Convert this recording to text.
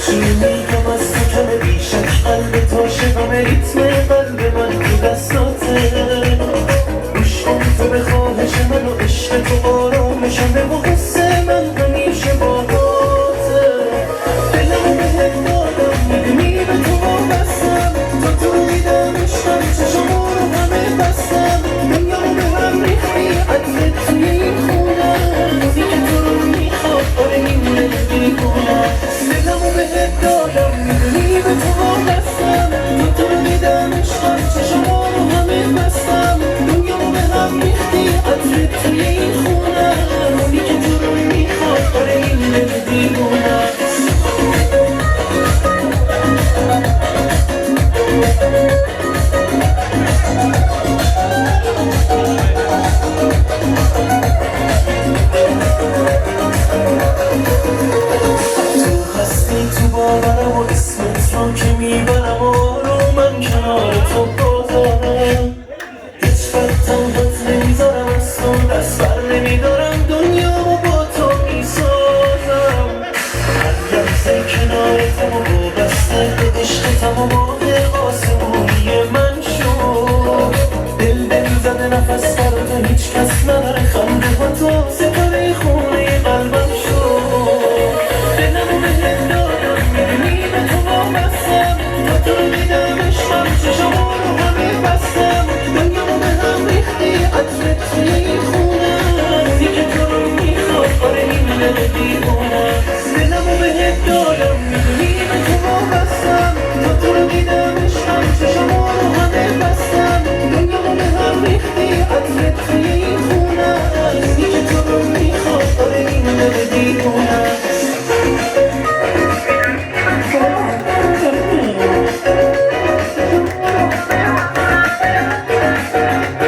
چی میگم از تو کمه بیشک قلب تو شدم ریتم قلب من تو دستاته گوش کن تو به خواهش من و عشق تو آرامشمه و قصه من همیشه باهاته دلمو بهت دادم میدونی به تو وابستم تا تو دیدم عشقم چشمو رو همه بستم دنیامو به هم ریختی عطرت توی این خونم روزی که تو رو میخواد آره میمونه دیوونم دلمو بهت دادم میدونی به تو وابستم تا تو دیدم عشقم چشمو رو همه بستم دنیامو به هم ریختی عطرت توی این خونم روزی که تو رو میخواد آره میمونه دیوونم تو باورم و اسمت رو که میبرم آروم من کنار تو بازارم هیچ وقت تنهات نمیذارم از تو دست بر نمیدارم دنیامو با تو میسازم هر لحظه کنارتم و وابسته به عشقتم و باد آسمونی من شد دل زده نفس برات هیچ کس نداره خنده ها تو ستاره خونه قلبم شد دلمو بهت دادم میدونی به تو وابستم تا تو رو دیدم عشقم چشمو رو همه بستم دنیامو به هم ریختی عطرت توی این خونم روزی که تو رو میخواد آره میمونه دیوونم دلمو بهت دادم میدونی به تو وابستم تا تو رو دیدم عشقم چشمو رو همه بستم دنیامو به هم ریختی عطرت توی این خونم روزی که تو رو میخواد آره میمونه دیوونم